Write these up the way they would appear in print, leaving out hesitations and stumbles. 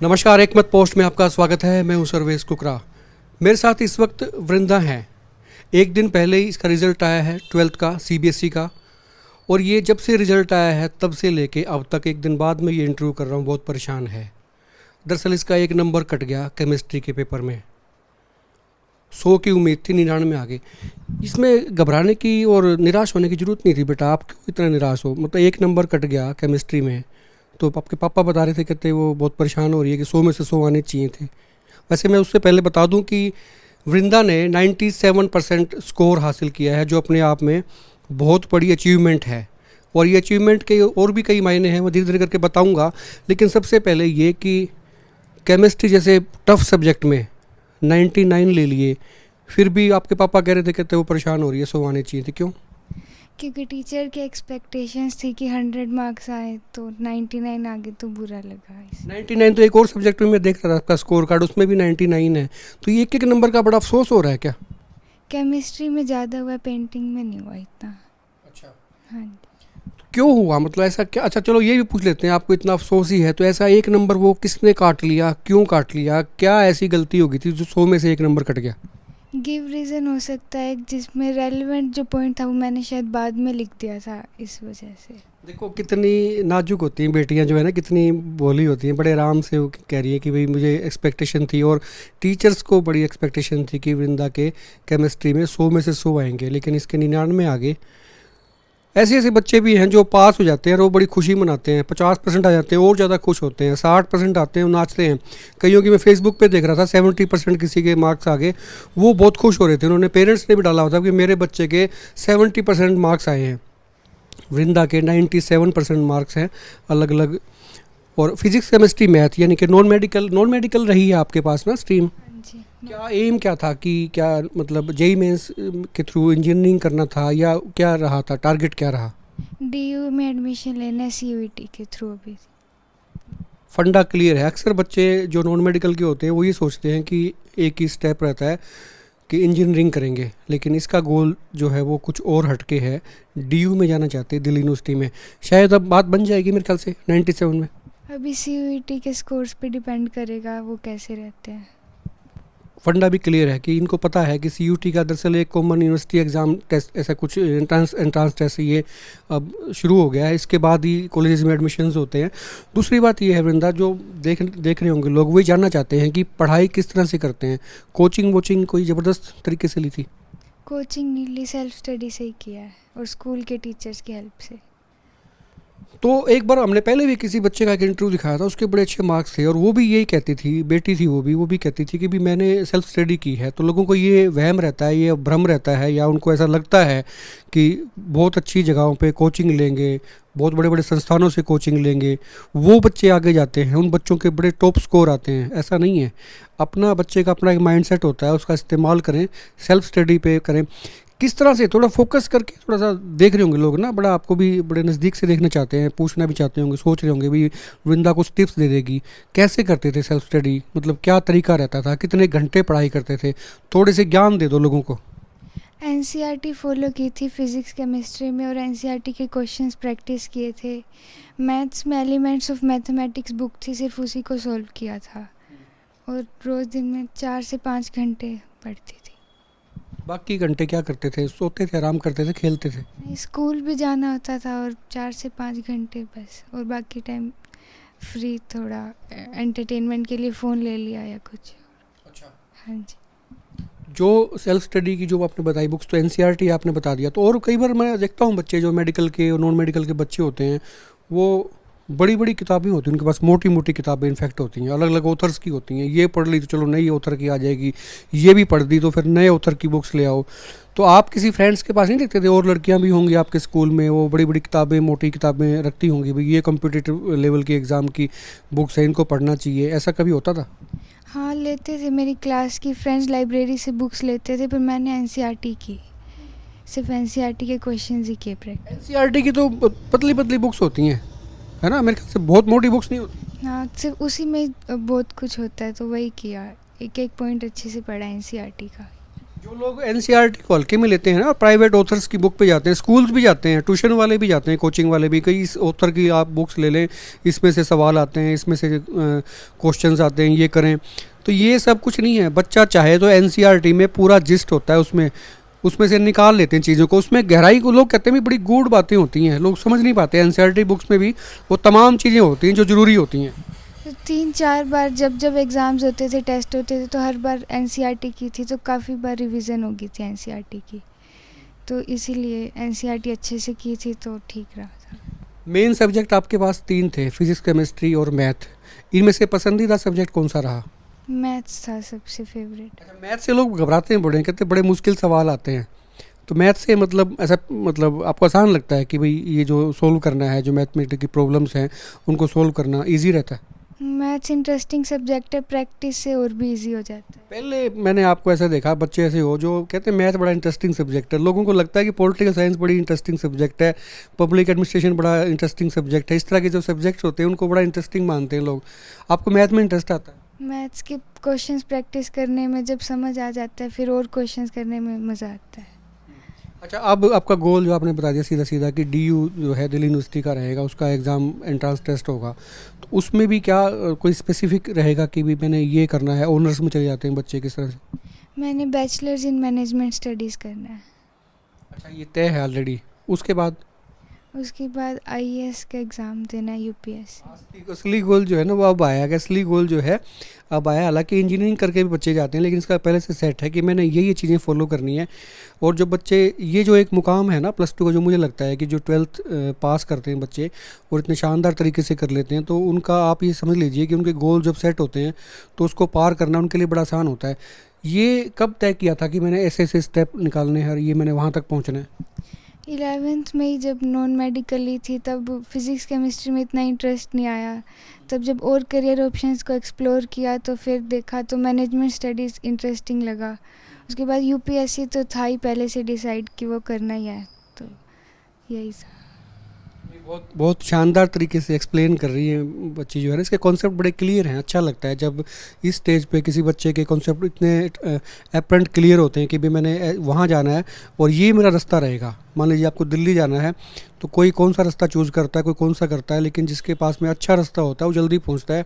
नमस्कार, एक मत पोस्ट में आपका स्वागत है। मैं हूं सर्वेश कुकरा। मेरे साथ इस वक्त वृंदा हैं। एक दिन पहले ही इसका रिज़ल्ट आया है 12th का सीबीएसई का, और ये जब से रिज़ल्ट आया है तब से लेके अब तक एक दिन बाद में ये इंटरव्यू कर रहा हूँ, बहुत परेशान है। दरअसल इसका एक नंबर कट गया केमिस्ट्री के पेपर में। 100 की उम्मीद थी, 99 आ गई। इसमें घबराने की और निराश होने की ज़रूरत नहीं थी बेटा। आप क्यों इतना निराश हो? मतलब एक नंबर कट गया केमिस्ट्री में, तो आपके पापा बता रहे थे, कहते वो बहुत परेशान हो रही है कि 100 में से 100 आने चाहिए थे। वैसे मैं उससे पहले बता दूं कि वृंदा ने 97% स्कोर हासिल किया है, जो अपने आप में बहुत बड़ी अचीवमेंट है। और ये अचीवमेंट के और भी कई मायने हैं, मैं धीरे धीरे करके बताऊंगा। लेकिन सबसे पहले ये कि केमिस्ट्री जैसे टफ सब्जेक्ट में 99 ले लिए, फिर भी आपके पापा कह रहे थे, कहते वो परेशान हो रही है, 100 आने चाहिए थे। क्यों? क्योंकि टीचर की एक्सपेक्टेशंस थी कि 100 मार्क्स आए, तो 99 आ गए तो बुरा लगा। 99 तो एक और सब्जेक्ट में मैं देख रहा था आपका स्कोर कार्ड, उसमें भी 99 है। तो ये एक एक नंबर का बड़ा अफसोस हो रहा है क्या? केमिस्ट्री में ज़्यादा हुआ, पेंटिंग में नहीं हुआ इतना। अच्छा, हाँ। क्यों हुआ? मतलब ऐसा क्या? अच्छा चलो ये भी पूछ लेते हैं, आपको इतना अफसोस ही है तो ऐसा एक नंबर वो किसने काट लिया, क्यों काट लिया, क्या ऐसी गलती हो गई थी जो 100 में से एक नंबर कट गया? गिव रीज़न हो सकता है, जिसमें रेलेवेंट जो पॉइंट था वो मैंने शायद बाद में लिख दिया था, इस वजह से। देखो कितनी नाजुक होती हैं बेटियां जो है ना, कितनी भोली होती हैं। बड़े आराम से वो कह रही है कि भाई मुझे एक्सपेक्टेशन थी, और टीचर्स को बड़ी एक्सपेक्टेशन थी कि वृंदा के केमिस्ट्री में 100 में से 100 आएंगे, लेकिन इसके 99 आ गए। ऐसे ऐसे बच्चे भी हैं जो पास हो जाते हैं और वो बड़ी खुशी मनाते हैं। 50% आ जाते हैं और ज़्यादा खुश होते हैं। 60% आते हैं, वो नाचते हैं। कईयों की मैं फेसबुक पे देख रहा था, 70% किसी के मार्क्स आ गए, वो बहुत खुश हो रहे थे। उन्होंने पेरेंट्स ने भी डाला होता कि मेरे बच्चे के 70% मार्क्स आए हैं। वृंदा के 97% मार्क्स हैं अलग अलग। और फिजिक्स केमिस्ट्री मैथ यानी कि नॉन मेडिकल रही है आपके पास ना स्ट्रीम? हाँ जी। क्या एम क्या था कि क्या मतलब जेई मेंस के थ्रू इंजीनियरिंग करना था, या क्या रहा था, टारगेट क्या रहा? डीयू में एडमिशन लेना है सीयूईटी के थ्रू अभी। फंडा क्लियर है। अक्सर बच्चे जो नॉन मेडिकल के होते हैं वो ये सोचते हैं कि एक ही स्टेप रहता है कि इंजीनियरिंग करेंगे, लेकिन इसका गोल जो है वो कुछ और हटके है। डीयू में जाना चाहते हैं, दिल्ली यूनिवर्सिटी में। शायद अब बात बन जाएगी मेरे ख्याल से 97 में। अभी सीयूईटी के स्कोर्स पे डिपेंड करेगा वो कैसे रहते हैं। फंडा भी क्लियर है कि इनको पता है कि सीयूटी का दरअसल एक कॉमन यूनिवर्सिटी एग्ज़ाम टेस्ट, ऐसा कुछ एंट्रांस टेस्ट ये अब शुरू हो गया है। इसके बाद ही कॉलेजेस में एडमिशन्स होते हैं। दूसरी बात ये है वृंदा, जो देख रहे होंगे लोग, वही जानना चाहते हैं कि पढ़ाई किस तरह से करते हैं। कोचिंग वोचिंग कोई ज़बरदस्त तरीके से ली थी? कोचिंग नहीं ली, सेल्फ स्टडी से ही किया है, और स्कूल के टीचर्स की हेल्प से। तो एक बार हमने पहले भी किसी बच्चे का एक इंटरव्यू दिखाया था, उसके बड़े अच्छे मार्क्स थे, और वो भी यही कहती थी, बेटी थी वो भी कहती थी कि भी मैंने सेल्फ स्टडी की है। तो लोगों को ये वहम रहता है, ये भ्रम रहता है, या उनको ऐसा लगता है कि बहुत अच्छी जगहों पे कोचिंग लेंगे, बहुत बड़े बड़े संस्थानों से कोचिंग लेंगे, वो बच्चे आगे जाते हैं, उन बच्चों के बड़े टॉप स्कोर आते हैं। ऐसा नहीं है। अपना बच्चे का अपना एक माइंडसेट होता है, उसका इस्तेमाल करें, सेल्फ स्टडी पे करें। किस तरह से थोड़ा फोकस करके, थोड़ा सा देख रहे होंगे लोग ना, बड़ा आपको भी बड़े नज़दीक से देखना चाहते हैं, पूछना भी चाहते होंगे, सोच रहे होंगे भी वृंदा कुछ टिप्स दे देगी। कैसे करते थे सेल्फ स्टडी? मतलब क्या तरीका रहता था, कितने घंटे पढ़ाई करते थे? थोड़े से ज्ञान दे दो लोगों को। एनसीईआरटी फॉलो की थी फिज़िक्स केमिस्ट्री में, और एनसीईआरटी के क्वेश्चंस प्रैक्टिस किए थे। मैथ्स में एलिमेंट्स ऑफ मैथमेटिक्स बुक थी, सिर्फ उसी को सॉल्व किया था। और रोज़ दिन में 4 से 5 घंटे पढ़ती थी। बाकी घंटे क्या करते थे? सोते थे, आराम करते थे, खेलते थे? नहीं, स्कूल भी जाना होता था, और 4 से 5 घंटे बस। और बाकी टाइम फ्री, थोड़ा एंटरटेनमेंट के लिए फ़ोन ले लिया या कुछ। अच्छा। हाँ जी। जो सेल्फ स्टडी की जो आपने बताई बुक्स, तो एनसीईआरटी आपने बता दिया। तो और कई बार मैं देखता हूँ बच्चे जो मेडिकल के और नॉन मेडिकल के बच्चे होते हैं, वो बड़ी बड़ी किताबें होती हैं उनके पास, मोटी मोटी किताबें इनफैक्ट होती हैं, अलग अलग ऑथर्स की होती हैं। ये पढ़ ली तो चलो नई ऑथर की आ जाएगी, ये भी पढ़ दी तो फिर नए ऑथर की बुक्स ले आओ। तो आप किसी फ्रेंड्स के पास नहीं देखते थे? और लड़कियां भी होंगी आपके स्कूल में, वो बड़ी बड़ी किताबें, मोटी किताबें रखती होंगी, भाई ये कॉम्पिटिटिव लेवल के एग्ज़ाम की बुक्स हैं, इनको पढ़ना चाहिए। ऐसा कभी होता था? हाँ, लेते थे। मेरी क्लास की फ्रेंड्स लाइब्रेरी से बुक्स लेते थे, पर मैंने एनसीईआरटी की, सिर्फ एनसीईआरटी के क्वेश्चंस ही किए प्रैक्टिस। एनसीईआरटी की तो पतली पतली बुक्स होती हैं, है ना? मेरे ख्याल से बहुत मोटी बुक्स नहीं होती। हाँ, सिर्फ उसी में बहुत कुछ होता है, तो वही किया। एक एक पॉइंट अच्छे से पढ़ा एनसीईआरटी का। जो लोग एनसीईआरटी को हल्के में लेते हैं ना, प्राइवेट ऑथर्स की बुक पे जाते हैं, स्कूल्स भी जाते हैं, ट्यूशन वाले भी जाते हैं, कोचिंग वाले भी, कई इस ऑथर की आप बुक्स ले लें, इसमें से सवाल आते हैं, इसमें से क्वेश्चंस आते हैं, ये करें, तो ये सब कुछ नहीं है। बच्चा चाहे तो एनसीईआरटी में पूरा जिस्ट होता है, उसमें उसमें से निकाल लेते हैं चीज़ों को, उसमें गहराई को लोग कहते हैं भी बड़ी गूढ़ बातें होती हैं, लोग समझ नहीं पाते। एनसीईआरटी बुक्स में भी वो तमाम चीज़ें होती हैं जो ज़रूरी होती हैं। तो 3-4 बार जब जब एग्ज़ाम्स होते थे, टेस्ट होते थे, तो हर बार एनसीईआरटी की थी, तो काफ़ी बार रिवीजन हो गई थी एनसीईआरटी की, तो इसीलिए एनसीईआरटी अच्छे से की थी तो ठीक रहा था। मेन सब्जेक्ट आपके पास 3 थे, फिजिक्स, केमिस्ट्री और मैथ। इनमें से पसंदीदा सब्जेक्ट कौन सा रहा? मैथ्स था सबसे फेवरेट। अच्छा, मैथ से लोग घबराते हैं, बड़े कहते हैं बड़े मुश्किल सवाल आते हैं, तो मैथ से मतलब ऐसा मतलब आपको आसान लगता है कि भाई ये जो सोल्व करना है, जो मैथमेटिक्स की प्रॉब्लम्स हैं उनको सोल्व करना ईजी रहता है? मैथ्स इंटरेस्टिंग सब्जेक्ट है, प्रैक्टिस से और भी इजी हो जाता है। पहले मैंने आपको ऐसा देखा, बच्चे ऐसे हो जो कहते हैं मैथ बड़ा इंटरेस्टिंग सब्जेक्ट है, लोगों को लगता है कि पॉलिटिकल साइंस बड़ी इंटरेस्टिंग सब्जेक्ट है, पब्लिक एडमिनिस्ट्रेशन बड़ा इंटरेस्टिंग सब्जेक्ट है, इस तरह के जो सब्जेक्ट्स होते हैं उनको बड़ा इंटरेस्टिंग मानते हैं लोग। आपको मैथ में इंटरेस्ट आता है? मैथ्स के क्वेश्चंस प्रैक्टिस करने में जब समझ आ जाता है, फिर और क्वेश्चंस करने में मज़ा आता है। अच्छा, अब आपका गोल जो आपने बता दिया सीधा सीधा कि डीयू जो है दिल्ली यूनिवर्सिटी का रहेगा, उसका एग्ज़ाम एंट्रेंस टेस्ट होगा, तो उसमें भी क्या कोई स्पेसिफिक रहेगा कि भी मैंने ये करना है? ऑनर्स में चले जाते हैं बच्चे किस तरह से? मैंने बैचलर्स इन मैनेजमेंट स्टडीज़ करना है। अच्छा, ये तय है ऑलरेडी। उसके बाद उसके बाद आईएएस का एग्ज़ाम देना है, यूपीएससी। असली गोल जो है ना वो अब आया है, असली गोल जो है अब आया। हालांकि इंजीनियरिंग करके भी बच्चे जाते हैं, लेकिन इसका पहले से सेट है कि मैंने ये चीज़ें फॉलो करनी है। और जो बच्चे ये जो एक मुकाम है ना +2 का, जो मुझे लगता है कि जो 12th पास करते हैं बच्चे और इतने शानदार तरीके से कर लेते हैं, तो उनका आप ये समझ लीजिए कि उनके गोल जब सेट होते हैं तो उसको पार करना उनके लिए बड़ा आसान होता है। ये कब तय किया था कि मैंने ऐसे ऐसे स्टेप निकालने हैं और ये मैंने वहाँ तक पहुँचना है? 11th में ही जब नॉन मेडिकल ली थी, तब फिज़िक्स केमिस्ट्री में इतना इंटरेस्ट नहीं आया। तब जब और करियर ऑप्शंस को एक्सप्लोर किया तो फिर देखा तो मैनेजमेंट स्टडीज़ इंटरेस्टिंग लगा। उसके बाद यूपीएससी तो था ही पहले से डिसाइड कि वो करना ही है, तो यही था। बहुत बहुत शानदार तरीके से एक्सप्लेन कर रही है बच्ची जो है ना, इसके कॉन्सेप्ट बड़े क्लियर हैं। अच्छा लगता है जब इस स्टेज पे किसी बच्चे के कॉन्सेप्ट इतने अपरेंट क्लियर होते हैं कि भी मैंने वहाँ जाना है और ये मेरा रास्ता रहेगा। मान लीजिए आपको दिल्ली जाना है, तो कोई कौन सा रास्ता चूज़ करता है, कोई कौन सा करता है, लेकिन जिसके पास में अच्छा रास्ता होता है वो जल्दी पहुँचता है।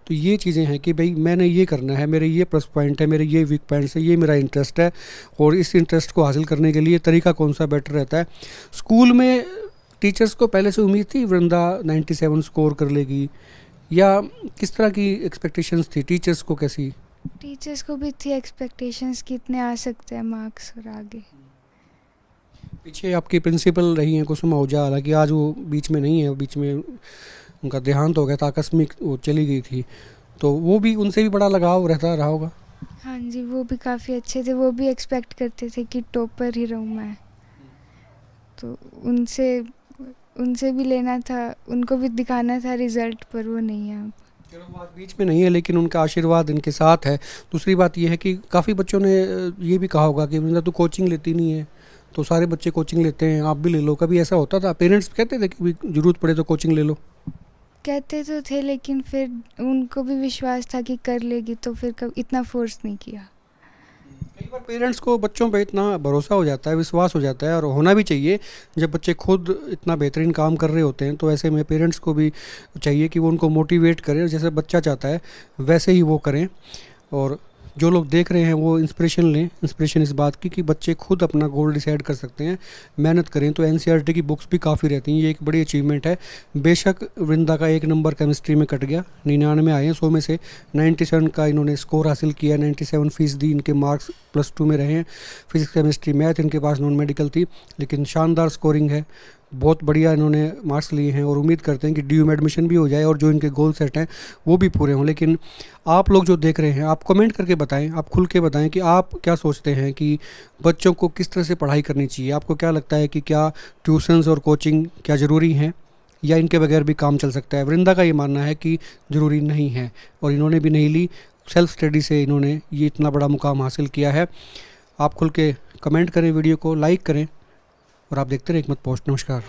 तो ये चीज़ें हैं कि भाई मैंने ये करना है, मेरे ये प्लस पॉइंट है, मेरे ये वीक पॉइंट्स है, ये मेरा इंटरेस्ट है, और इस इंटरेस्ट को हासिल करने के लिए तरीका कौन सा बेटर रहता है। स्कूल में टीचर्स को पहले से उम्मीद थी वृंदा 97 स्कोर कर लेगी, या किस तरह की एक्सपेक्टेशंस थी टीचर्स को? कैसी? टीचर्स को भी थी एक्सपेक्टेशंस कि इतने आ सकते हैं मार्क्स और आगे। पीछे आपकी प्रिंसिपल रही हैं कुसुम आहूजा, हालांकि आज वो बीच में नहीं है, बीच में उनका देहांत हो गया था, आकस्मिक वो चली गई थी, तो वो भी उनसे भी बड़ा लगाव रहता रहा होगा। हाँ जी, वो भी काफ़ी अच्छे थे, वो भी एक्सपेक्ट करते थे कि टॉपर ही रहूँ मैं, तो उनसे भी लेना था, उनको भी दिखाना था रिज़ल्ट, पर वो नहीं है अब। चलो वो आज बीच में नहीं है, लेकिन उनका आशीर्वाद इनके साथ है। दूसरी बात ये है कि काफ़ी बच्चों ने ये भी कहा होगा कि वृंदा तू कोचिंग लेती नहीं है, तो सारे बच्चे कोचिंग लेते हैं, आप भी ले लो। कभी ऐसा होता था? पेरेंट्स कहते थे कि ज़रूरत पड़े तो कोचिंग ले लो? कहते तो थे, लेकिन फिर उनको भी विश्वास था कि कर लेगी, तो फिर कभी इतना फोर्स नहीं किया। कई बार पेरेंट्स को बच्चों पे इतना भरोसा हो जाता है, विश्वास हो जाता है, और होना भी चाहिए। जब बच्चे खुद इतना बेहतरीन काम कर रहे होते हैं तो ऐसे में पेरेंट्स को भी चाहिए कि वो उनको मोटिवेट करें, और जैसे बच्चा चाहता है वैसे ही वो करें। और जो लोग देख रहे हैं वो इंस्पिरेशन लें, इंस्पिरेशन इस बात की कि बच्चे खुद अपना गोल डिसाइड कर सकते हैं, मेहनत करें। तो एनसीईआरटी की बुक्स भी काफ़ी रहती हैं, ये एक बड़ी अचीवमेंट है। बेशक वृंदा का 1 नंबर केमिस्ट्री में कट गया, 99 आए हैं 100 में से, 97 का इन्होंने स्कोर हासिल किया, 97% इनके मार्क्स +2 में रहे हैं। फिजिक्स केमिस्ट्री मैथ इनके पास नॉन मेडिकल थी, लेकिन शानदार स्कोरिंग है, बहुत बढ़िया इन्होंने मार्क्स लिए हैं, और उम्मीद करते हैं कि डीयू में एडमिशन भी हो जाए और जो इनके गोल सेट हैं वो भी पूरे हों। लेकिन आप लोग जो देख रहे हैं, आप कमेंट करके बताएं, आप खुल के बताएं कि आप क्या सोचते हैं कि बच्चों को किस तरह से पढ़ाई करनी चाहिए। आपको क्या लगता है कि क्या ट्यूशन्स और कोचिंग क्या ज़रूरी हैं, या इनके बगैर भी काम चल सकता है? वृंदा का ये मानना है कि ज़रूरी नहीं है, और इन्होंने भी नहीं ली, सेल्फ स्टडी से इन्होंने ये इतना बड़ा मुकाम हासिल किया है। आप खुल के कमेंट करें, वीडियो को लाइक करें, और आप देखते रहे एकमत पोस्ट। नमस्कार।